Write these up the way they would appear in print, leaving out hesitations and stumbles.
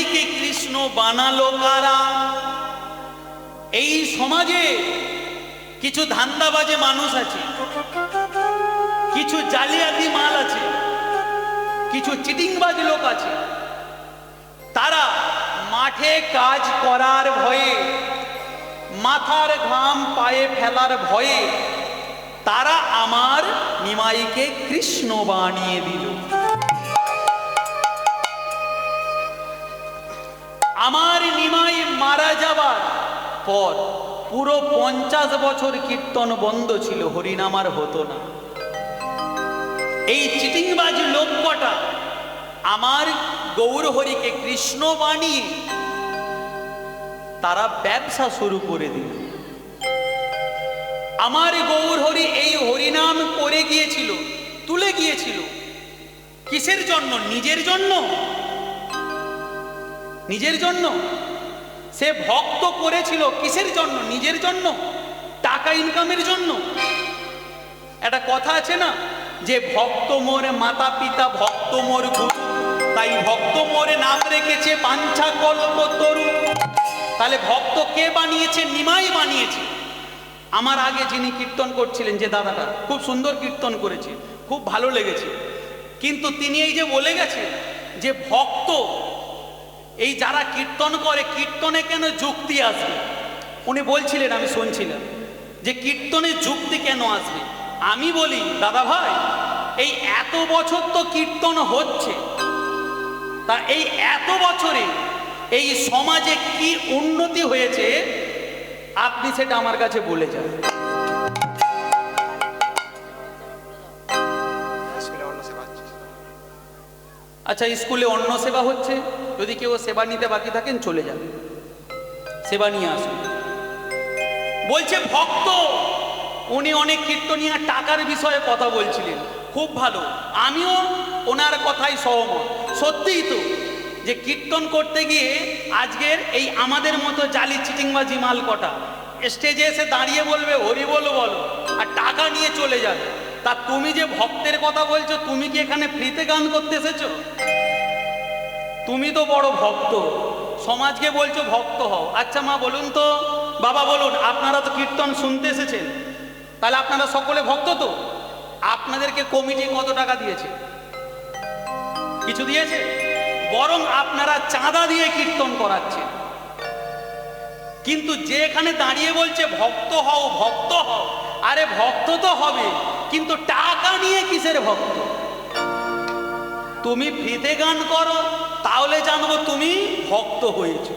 নিমাইকে কৃষ্ণ বানালো কারা? এই সমাজে কিছু ধান্দাবাজে মানুষ আছে, কিছু জালিয়াতি মাল আছে, কিছু চিটিংবাজ লোক আছে। তারা মাঠে কাজ করার ভয়ে, মাথার ঘাম পায়ে ফেলার ভয়ে তারা আমার নিমাইকে কৃষ্ণ বানিয়ে দিল। আমার নিমাই মারা যাবার পর পুরো 50 বছর কীর্তন বন্ধ ছিল, হরিনাম আর হতো না। এই চিটিংবাজ লোক কটা আমার গৌরহরিকে কৃষ্ণ বানিয়ে তারা ব্যবসা শুরু করে দিল। আমার গৌরহরি এই হরিনাম করে গিয়েছিল, তুলে গিয়েছিল কিসের জন্য? নিজের জন্য? নিজের জন্য। সে ভক্ত করেছিল কিসের জন্য? নিজের জন্য, টাকা ইনকামের জন্য। একটা কথা আছে না, যে ভক্ত মোর মাতা পিতা, ভক্ত মোর গুরু, তাই ভক্ত মোরে নাম রেখেছে বাঞ্ছা কল্পতরু। তাহলে ভক্ত কে বানিয়েছে? নিমাই বানিয়েছে। আমার আগে যিনি কীর্তন করছিলেন, যে দাদাটা খুব সুন্দর কীর্তন করেছে, খুব ভালো লেগেছে, কিন্তু তিনি এই যে বলে গেছে যে ভক্ত, এই যারা কীর্তন করে, কীর্তনে কেন যুক্তি আসবে? উনি বলছিলেন, আমি শুনছিলাম যে কীর্তনে যুক্তি কেন আসবে। আমি বলি, দাদা ভাই, এই এত বছর তো কীর্তন হচ্ছে, তা এই এত বছরে এই সমাজে কি উন্নতি হয়েছে আপনি সেটা আমার কাছে বলে যান। আচ্ছা, স্কুলে অন্ন সেবা হচ্ছে, যদি কেউ সেবা নিতে বাকি থাকেন চলে যান, সেবা নিয়ে আসুন। বলছে ভক্ত, উনি অনেক কীর্তনিয়া টাকার বিষয়ে কথা বলছিলেন, খুব ভালো, আমিও ওনার কথাই সহমত। সত্যিই তো, যে কীর্তন করতে গিয়ে আজকের এই আমাদের মতো জালি চিটিংবাজি মাল কটা স্টেজে এসে দাঁড়িয়ে বলবে হরি বলো বলো, আর টাকা নিয়ে চলে যাবে। তা তুমি যে ভক্তের কথা বলছো, তুমি কি এখানে ফ্রিতে গান করতে এসেছো? তুমি তো বড় ভক্ত, সমাজকে বলছো ভক্ত হও। আচ্ছা মা বলুন তো, বাবা বলুন, আপনারা তো কীর্তন শুনতে এসেছেন, তাহলে আপনারা সকলে ভক্ত তো? আপনাদেরকে কমিটি কত টাকা দিয়েছে? কিছু দিয়েছে? বরং আপনারা চাঁদা দিয়ে কীর্তন করাচ্ছেন। কিন্তু যে এখানে দাঁড়িয়ে বলছে ভক্ত হও ভক্ত হও, আরে ভক্ত তো হবে, কিন্তু টাকা নিয়ে কিসের ভক্ত? তুমি ফ্রিতে গান করো, তাহলে জানবো তুমি ভক্ত হয়েছো।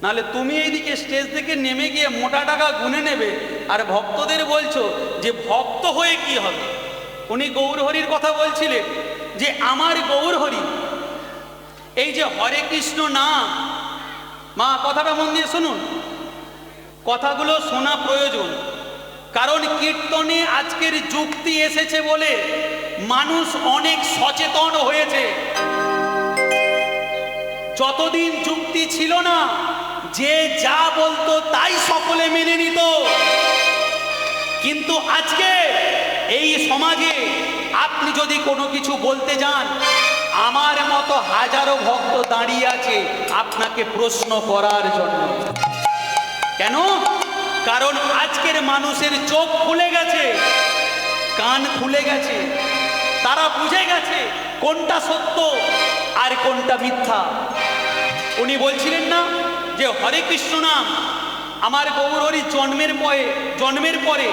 নাহলে তুমি এইদিকে স্টেজ থেকে নেমে গিয়ে মোটা টাকা গুনে নেবে, আর ভক্তদের বলছো যে ভক্ত হয়ে কি হবে? উনি গৌরহরির কথা বলছিলেন, যে আমার গৌরহরি এই যে হরে কৃষ্ণ নাম, মা কথাটা মন দিয়ে শুনুন, কথাগুলো শোনা প্রয়োজন। কারণ কীর্তনে আজকের যুক্তি এসেছে বলে মানুষ অনেক সচেতন হয়েছে। যতদিন যুক্তি ছিল না, যে যা বলতো তাই সকলে মেনে নিত। কিন্তু আজকে এই সমাজে আপনি যদি কোনো কিছু বলতে যান, আমার মতো হাজারো ভক্ত দাঁড়িয়ে আছে আপনাকে প্রশ্ন করার জন্য। কেন? কারণ আজকের মানুষের চোখ খুলে গেছে, কান খুলে গেছে, তারা বুঝে গেছে কোনটা সত্য আর কোনটা মিথ্যা। উনি বলছিলেন না যে হরে কৃষ্ণ নাম আমার গৌরহরি জন্মের পরে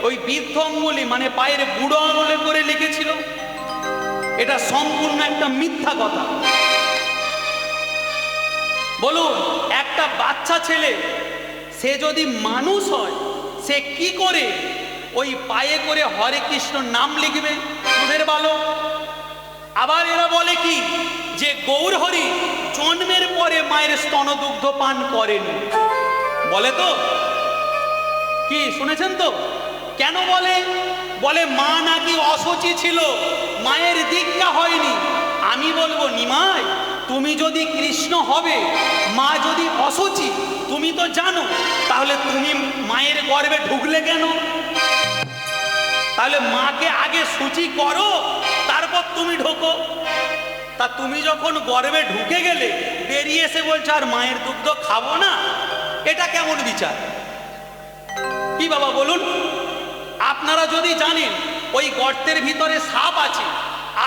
ওই বৃদ্ধ অঙ্গুলি মানে পায়ের বুড়ো আঙুলে করে লিখেছিল। এটা সম্পূর্ণ একটা মিথ্যা কথা। বলুন, একটা বাচ্চা ছেলে সে যদি মানুষ হয়, সে কি করে ওই পায়ে করে হরে কৃষ্ণ নাম লিখবে? তোদের ভালো। আবার এরা বলে কি, যে গৌরহরি জন্মের পরে মায়ের স্তনদুগ্ধ পান করেনি, বলে তো? কি শুনেছেন তো? কেন বলে? বলে মা নাকি অসুচি ছিল, মায়ের দীক্ষা হয়নি। আমি বলবো, নিমাই, তুমি যদি কৃষ্ণ হবে, মা যদি অসুচি, তুমি তো জানো, তাহলে তুমি মায়ের গর্ভে ঢুকলে কেন? তাহলে মাকে আগে শুচি করো, তারপর তুমি ঢোকো। তা তুমি যখন গর্ভে ঢুকে গেলে, বেরিয়ে এসে বলছে আর মায়ের দুগ্ধ খাবো না, এটা কেমন বিচার? কি বাবা বলুন? আপনারা যদি জানেন ওই গর্তের ভিতরে সাপ আছে,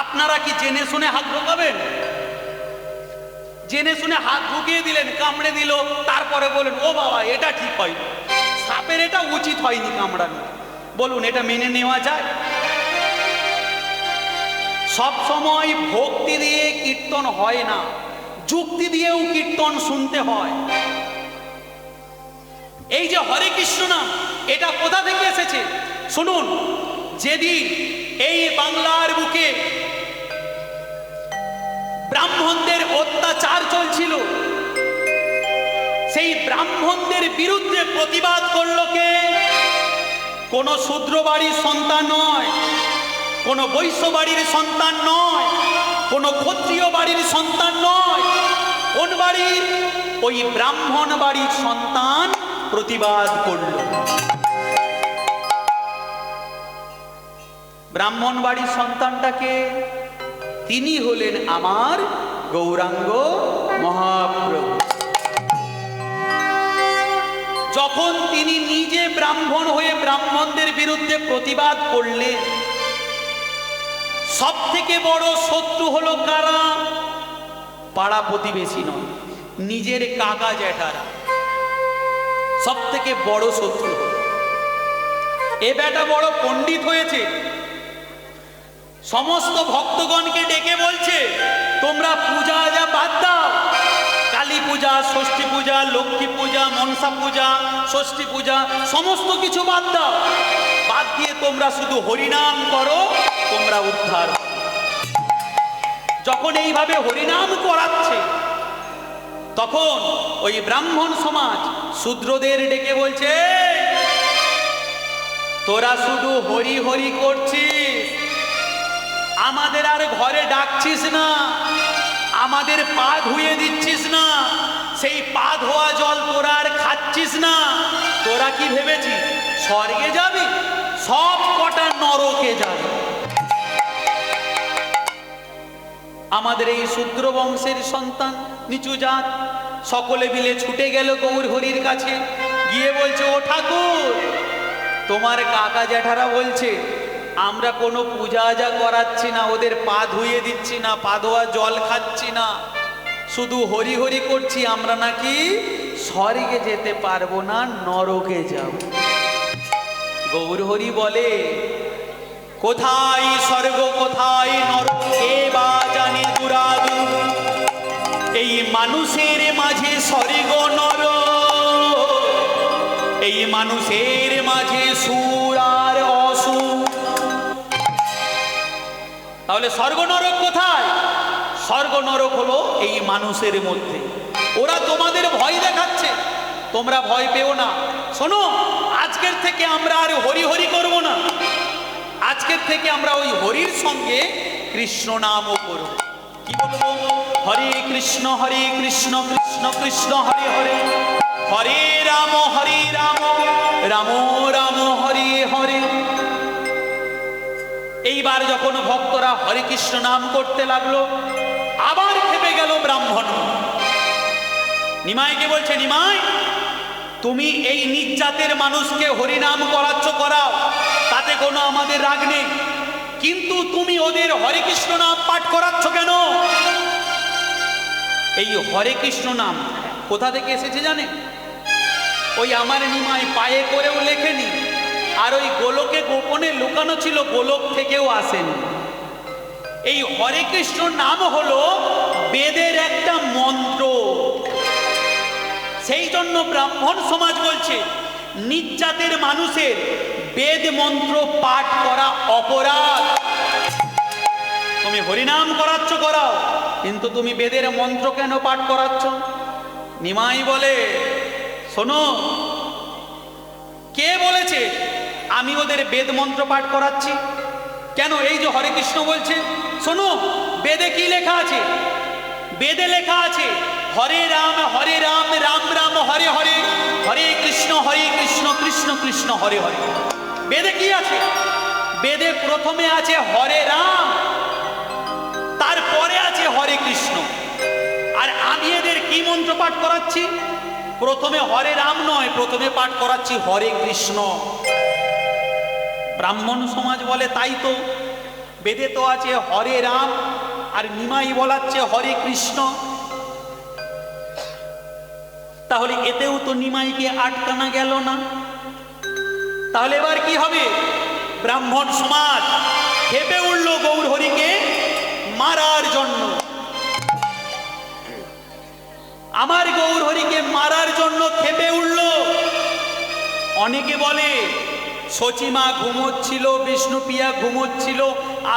আপনারা কি জেনে শুনে হাত ঢোকাবেন? জেনে শুনে হাত ঢুকিয়ে দিলেন, কামড়ে দিল, তারপরে বলেন ও বাবা এটা ঠিক হয়নি, সাপের এটা উচিত হয়নি কামড়ানো। বলুন এটা মেনে নেওয়া যায়? সব সময় ভক্তি দিয়ে কীর্তন হয় না, যুক্তি দিয়েও কীর্তন শুনতে হয়। এই যে হরে কৃষ্ণ নাম, এটা কোথা থেকে এসেছে শুনুন। যেদিন এই বাংলার বুকে ব্রাহ্মণদের অত্যাচার চলছিল, সেই ব্রাহ্মণদের বিরুদ্ধে প্রতিবাদ করলো কে? কোন শূদ্র বাড়ির সন্তান নয়, কোন বৈশ্য বাড়ির সন্তান নয়, কোন ক্ষত্রিয় বাড়ির সন্তান নয়। কোন বাড়ির? ওই ব্রাহ্মণ বাড়ির সন্তান প্রতিবাদ করল। ব্রাহ্মণ বাড়ির সন্তানটাকে? তিনি হলেন আমার গৌরাঙ্গ মহাপ্রভু। যখন তিনি নিজে ব্রাহ্মণ হয়ে ব্রাহ্মণদের বিরুদ্ধে প্রতিবাদ করলেন, সব থেকে বড় শত্রু হলো কারা? পাড়া প্রতিবেশী নয়, নিজের কাকা জ্যাঠারা সব থেকে বড় শত্রু। এ বেটা বড় পণ্ডিত হয়েছে, সমস্ত ভক্তগণকে ডেকে বলছে তোমরা পূজা যা বাদ দাও, কালী পূজা, ষষ্ঠী পূজা, লক্ষ্মী পূজা, মনসা পূজা, ষষ্ঠী পূজা, সমস্ত কিছু বাদ দাও, বাদ দিয়ে তোমরা শুধু হরিনাম করো, তোমরা উদ্ধার। যখন এইভাবে হরিনাম করাচ্ছে, তখন ওই ব্রাহ্মণ সমাজ শূদ্রদের ডেকে বলছে তোরা শুধু হরি হরি করছিস, আমাদের আর ঘরে ডাকছিস না, আমাদের পা ধুয়ে দিচ্ছিস না, সেই পা ধোয়া জল তোরা আর খাচ্ছিস না। তোরা কি ভেবেছিস স্বর্গে যাবি? সব কটা নরকে যাবে। আমাদের এই শূদ্র বংশের সন্তান, নিচু জাত, সকলে মিলে ছুটে গেল গৌর হরির কাছে, গিয়ে বলছে ও ঠাকুর, তোমার কাকা জ্যাঠারা বলছে আমরা কোনো পূজা আজা করাচ্ছি না, ওদের পা ধুয়ে দিচ্ছি না, পা ধোয়া জল খাচ্ছি না, শুধু হরি হরি করছি, আমরা নাকি স্বর্গে যেতে পারবো না, নরকে যাব। গৌর হরি বলে কোথায় স্বর্গ কোথায় নরক কে বা জানে দুরাদু, এই মানুষের মাঝে স্বর্গ নরক, এই মানুষের মাঝে সুর আর অসুর। তাহলে স্বর্গ নরক কোথায়? স্বর্গ নরক হলো এই মানুষের মধ্যে। ওরা তোমাদের ভয় দেখাচ্ছে, তোমরা ভয় পেও না। শোনো, আজকের থেকে আমরা আর হরি হরি করব না, আজকের থেকে আমরা ওই হরির সঙ্গে কৃষ্ণ নামও করব। কি বলবো? হরে কৃষ্ণ কৃষ্ণ কৃষ্ণ হরে হরে, হরে রাম রাম রাম হরে হরে। এইবার যখন ভক্তরা হরে কৃষ্ণ নাম করতে লাগলো, আবার খেপে গেল ব্রাহ্মণ। নিমাইকে বলছে, নিমাই তুমি এই নিজ জাতের মানুষকে হরিনাম করাচ্ছ, করাও, তাতে কোনো আমাদের রাগ নেই, কিন্তু তুমি ওদের হরে কৃষ্ণ নাম পাঠ করাচ্ছ কেন? এই হরে কৃষ্ণ নাম কোথা থেকে এসেছে জানে? ওই আমার নিমাই পায়ে করেও লেখেনি, আর ওই গোলকে গোপনে লুকানো ছিল, গোলক থেকেও আসেনি। এই হরে কৃষ্ণ নাম হলো বেদের একটা মন্ত্র। সেই জন্য ব্রাহ্মণ সমাজ বলছে নিজ জাতের মানুষের বেদ মন্ত্র পাঠ করা অপরাধ। তুমি হরিনাম করাচ্ছ, করাও, কিন্তু তুমি বেদের মন্ত্র কেন পাঠ করাচ্ছ? নিমাই বলে শোনো, কে বলেছে আমি ওদের বেদ মন্ত্র পাঠ করাচ্ছি? কেন? এই যে হরে কৃষ্ণ বলছে, শোনো বেদে কি লেখা আছে? বেদে লেখা আছে হরে রাম রাম রাম হরে হরে, হরে কৃষ্ণ কৃষ্ণ কৃষ্ণ হরে হরে। বেদে কি আছে? বেদে প্রথমে আছে হরে রাম, তারপরে আছে হরে কৃষ্ণ। আর আমি এদের কি মন্ত্র পাঠ করাচ্ছি? প্রথমে হরে রাম নয়, প্রথমে পাঠ করাচ্ছি হরে কৃষ্ণ। ব্রাহ্মণ সমাজ বলে তাই তো, বেদে তো আছে হরে রাম, আর নিমাই বলাচ্ছে হরে কৃষ্ণ। তাহলে এতেও তো নিমাইকে আটকানো গেল না। তাহলে এবার কি হবে? ব্রাহ্মণ সমাজ খেপে উঠল গৌর হরিকে মারার জন্য। আমার গৌর হরিকে মারার জন্য খেপে উঠল। অনেকে বলে সচিমা ঘুমোচ্ছিল, বিষ্ণুপ্রিয়া ঘুমোচ্ছিল,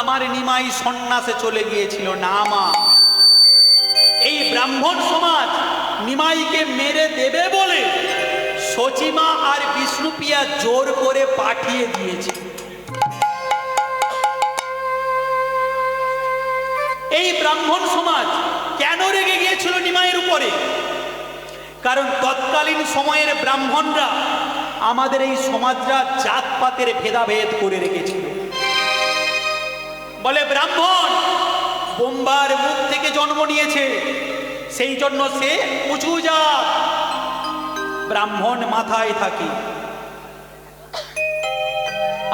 আমার নিমাই সন্ন্যাসে চলে গিয়েছিল। না মা, এই ব্রাহ্মণ সমাজ নিমাইকে মেরে দেবে বলে সচিমা আর বিষ্ণুপ্রিয়া জোর করে পাঠিয়ে দিয়েছে। এই ব্রাহ্মণ সমাজ কেন রেগে গিয়েছিল নিমাইয়ের উপরে? কারণ তৎকালীন সময়ের ব্রাহ্মণরা আমাদের এই সমাজরা জাতপাতের ভেদাভেদ করে রেখেছিল। বলে ব্রাহ্মণ বোম্বার মুখ থেকে জন্ম নিয়েছে, সেই জন্য সে উঁচু জাত, ব্রাহ্মণ মাথায় থাকে।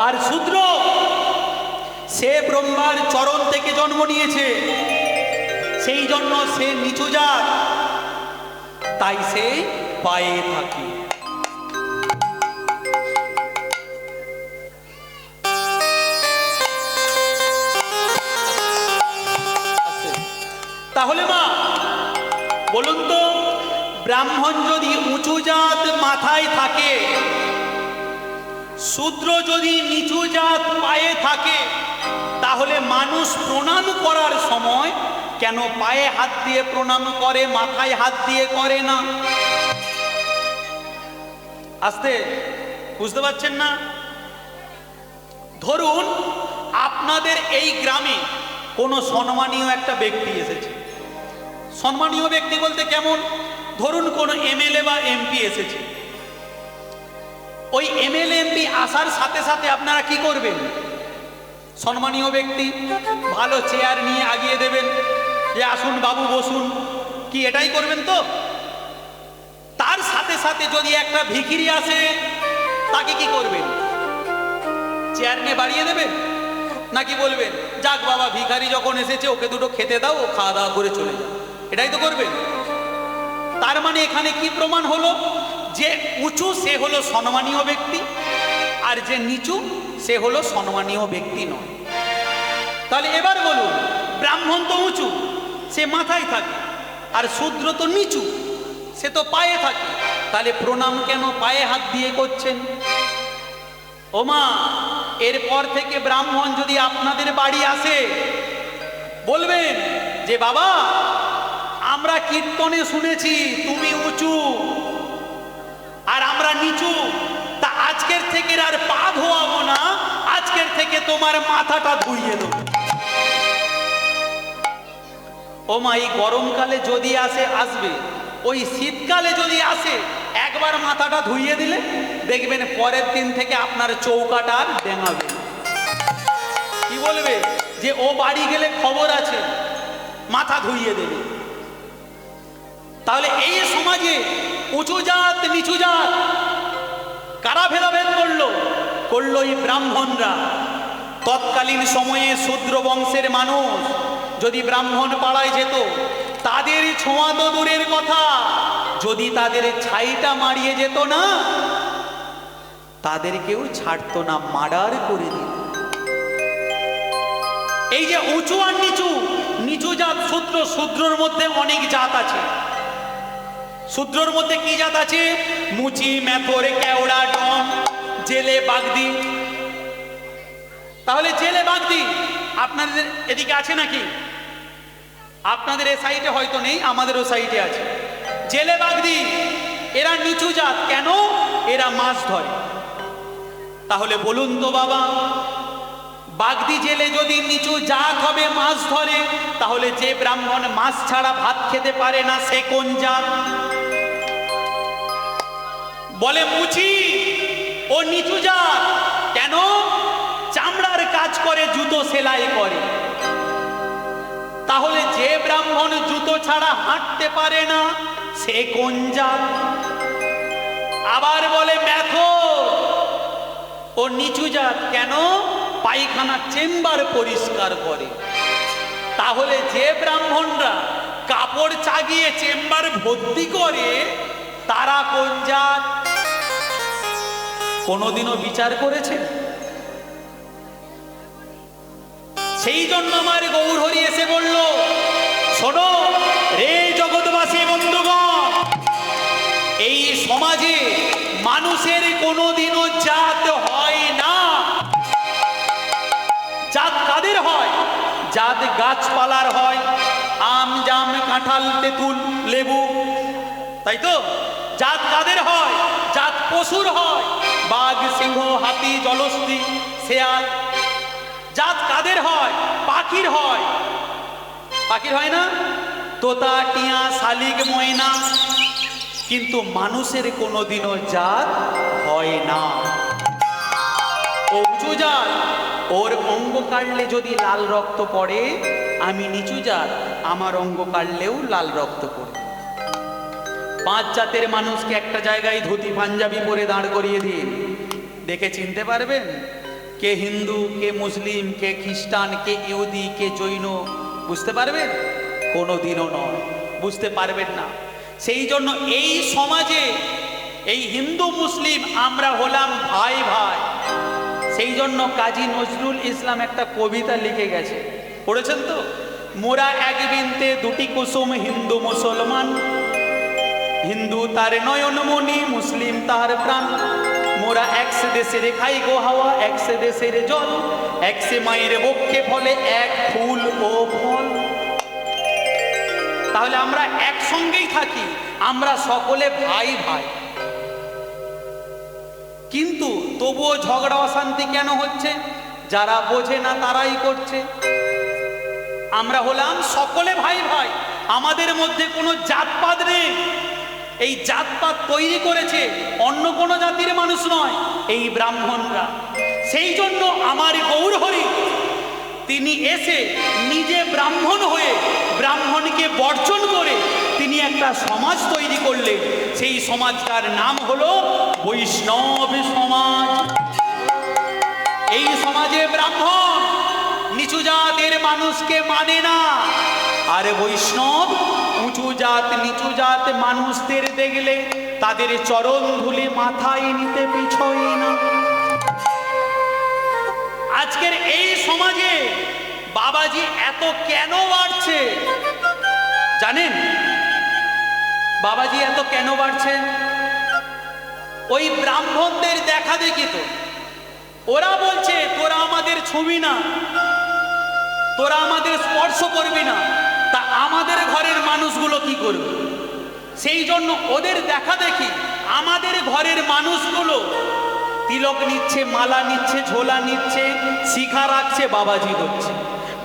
আর শূদ্র সে ব্রহ্মার চরণ থেকে জন্ম নিয়েছে, সেই জন্য সে নিচু জাত, তাই সে পায়ে থাকে। তাহলে মা বলুন তো, ব্রাহ্মণ যদি উঁচু জাত মাথায় থাকে, শূদ্র যদি নিচু জাত পায়ে থাকে, তাহলে মানুষ প্রণাম করার সময় কেন পায়ে হাত দিয়ে প্রণাম করে, মাথায় হাত দিয়ে করে না? আস্তে, বুঝতে পারছেন না? ধরুন আপনাদের এই গ্রামে কোনো সম্মানীয় একটা ব্যক্তি এসেছে। সম্মানীয় ব্যক্তি বলতে কেমন? ধরুন কোনো এমএলএ বা এমপি এসেছে। ওই এমএলএ এমপি আসার সাথে সাথে আপনারা কি করবেন? সম্মানীয় ব্যক্তি ভালো চেয়ার নিয়ে আগিয়ে দেবেন, যে আসুন বাবু বসুন, কি এটাই করবেন তো? তার সাথে সাথে যদি একটা ভিখিরি আসে, তাকে কি করবেন? চেয়ার নিয়ে বাড়িয়ে দেবেন, নাকি বলবেন যাক বাবা ভিখারি যখন এসেছে ওকে দুটো খেতে দাও, ও খাওয়া দাওয়া করে চলে যাও? এটাই তো করবেন। তার মানে এখানে কি প্রমাণ হলো? যে উঁচু সে হলো সম্মানীয় ব্যক্তি, আর যে নিচু সে হলো সম্মানীয় ব্যক্তি নয়। তাহলে এবার বলুন, ব্রাহ্মণ তো উঁচু, সে মাথায় থাকে, আর শূদ্র তো নিচু, সে তো পায়ে থাকে। তাহলে প্রণাম কেন পায়ে হাত দিয়ে করছেন? ও মা, এরপর থেকে ব্রাহ্মণ যদি আপনাদের বাড়ি আসে, বলবেন যে বাবা আমরা কীর্তনে শুনেছি তুমি উঁচু আর আমরা নিচু, তা আজকের থেকে আর পা ধোয়াবো না, আজকের থেকে তোমার মাথাটা ধুইয়ে দেবো। ও মা, এই গরমকালে যদি আসে আসবে, ওই শীতকালে যদি আসে একবার মাথাটা ধুইয়ে দিলে দেখবেন পরের দিন থেকে আপনার চৌকাটা আর ডেঙাবে। কি বলবে? যে ও বাড়ি গেলে খবর আছে, মাথা ধুইয়ে দেবে। তাহলে এই সমাজে উঁচু জাত নিচু জাত কারা ভেদাভেদ করলো? করলো এই ব্রাহ্মণরা। তৎকালীন সময়ে শূদ্র বংশের মানুষ যদি ব্রাহ্মণ পাড়ায় যেত, তাদের ছোঁয়া তো দূরের কথা, যদি তাদের ছাইটা মারিয়ে যেত না, তাদেরকেও ছাড়তো না, মার্ডার করে দিত। এই যে উঁচু আর নিচু, নিচু জাত শূদ্র, শূদ্রর মধ্যে অনেক জাত আছে। শূদ্রর মধ্যে কি জাত আছে? মুচি, মেথর, কেওড়া, ডম, জেলে, বাগদি। তাহলে জেলে বাগদি আপনাদের এদিকে আছে নাকি? আপনাদের এই সাইডে হয়তো নেই, আমাদেরও সাইডে আছে। জেলে বাগদি এরা নিচু জাত। কেন? এরা মাছ ধরে। তাহলে বলুন তো বাবা, বাগদি জেলে যদি নিচু জাত হবে, মাছ ধরে, তাহলে যে ব্রাহ্মণ মাছ ছাড়া ভাত খেতে পারে না, সে কোন জাত? বলে মুচি ও নিচু জাত। কেন? চামড়ার কাজ করে, জুতো সেলাই করে। তাহলে যে ব্রাহ্মণ জুতো ছাড়া হাঁটতে পারে না সে কোন জাত? আবার বলে মেথর ও নিচু জাত। কেন? পায়খানা চেম্বার পরিষ্কার করে। তাহলে যে ব্রাহ্মণরা কাপড় চাগিয়ে চেম্বার ভর্তি করে তারা কোন জাত? কোনোদিনও বিচার করেছে? সেই জন্য আমার গৌরহরি এসে বলল, শোনো রে জগৎবাসী বন্ধুগণ, এই সমাজে মানুষের কোনোদিনও জাত হয় না। জাত কাদের হয়? জাত গাছপালার হয়, আম জাম কাঁঠাল তেঁতুল লেবু, তাই তো? জাত কাদের হয়? জাত পশুর হয়, বাঘ সিংহ হাতি জলহস্তী শেয়াল। জাত কাদের হয়? পাখির হয়। পাখির হয় না? তোতা টিয়া শালিক ময়না। কিন্তু মানুষের কোনোদিনও জাত হয় না। ও উঁচু জাত, ওর অঙ্গ কাটলে যদি লাল রক্ত পড়ে, আমি নিচু জাত, আমার অঙ্গ কাটলেও লাল রক্ত পড়ে। 5 জাতের মানুষকে একটা জায়গায় ধুতি পাঞ্জাবি পরে দাঁড় করিয়ে দিন, দেখে চিনতে পারবেন কে হিন্দু, কে মুসলিম, কে খ্রিস্টান, কে ইহুদি, কে জৈন? বুঝতে পারবেন? কোনোদিনও নয়, বুঝতে পারবেন না। সেই জন্য এই সমাজে এই হিন্দু মুসলিম আমরা হলাম ভাই ভাই। সেই জন্য কাজী নজরুল ইসলাম একটা কবিতা লিখে গেছে, পড়েছেন তো? মোরা এক বিনতে দুটি কুসুম, হিন্দু মুসলমান, হিন্দু তার নয়নমণি, মুসলিম তার প্রাণ। মোরা একসে দেশের খাই গো হাওয়া, একসে দেশের জল, একসে মায়ের বক্ষে ফলে এক ফুল ও ফল। তাহলে আমরা একসঙ্গেই থাকি, আমরা সকলে ভাই ভাই। কিন্তু তবুও ঝগড়া অশান্তি কেন হচ্ছে? যারা বোঝে না তারাই করছে। আমরা হলাম সকলে ভাই ভাই, আমাদের মধ্যে কোনো জাতপাত নেই। এই জাতপাত তৈরি করেছে অন্য কোনো জাতির মানুষ নয়, এই ব্রাহ্মণরা। সেই জন্য আমার গৌরহরি তিনি এসে নিজে ব্রাহ্মণ হয়ে ব্রাহ্মণকে বর্জন করে তিনি একটা সমাজ তৈরি করলেন। সেই সমাজটার নাম হলো বৈষ্ণব সমাজ। এই সমাজে ব্রাহ্মণ নিচু জাতের মানুষকে মানে না, আর বৈষ্ণব উঁচু জাত নিচু জাত মানুষদের দেখলে তাদের চরণ ধুলি মাথায় নিতে পিছয় না। আজকের এই সমাজে বাবাজি এত কেন বাড়ছে জানেন? বাবাজি এত কেন বাড়ছে? ওই ব্রাহ্মণদের দেখা দেখি তো। ওরা বলছে তোরা আমাদের ছুবি না, তোরা আমাদের স্পর্শ করবি না, তা আমাদের ঘরের মানুষগুলো কি করবে? সেই জন্য ওদের দেখা দেখি আমাদের ঘরের মানুষগুলো তিলক নিচ্ছে, মালা নিচ্ছে, ঝোলা নিচ্ছে, শিখা রাখছে, বাবাজি হচ্ছে।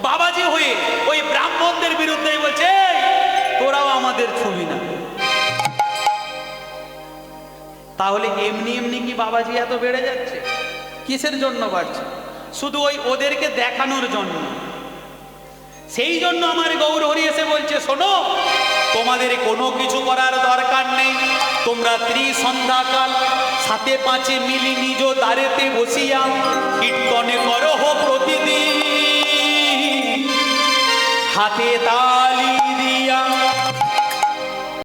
বাবাজি হয়ে ওই ব্রাহ্মণদের বিরুদ্ধে বলছে তোরাও আমাদের ছবি না। তাহলে এমনি এমনি কি বাবাজি এত বেড়ে যাচ্ছে? কিসের জন্য বাড়ছে? শুধু ওই ওদেরকে দেখানোর জন্য। সেই জন্য আমার গৌরহরি এসে বলছে, শোনো তোমাদের কোনো কিছু করার দরকার নেই। তোমরা ত্রিসন্ধ্যাকাল 7-5 মিলি নিজ দ্বারেতে বসিয়া কীর্তনে করহ প্রতিদিন, হাতে তালি দিয়া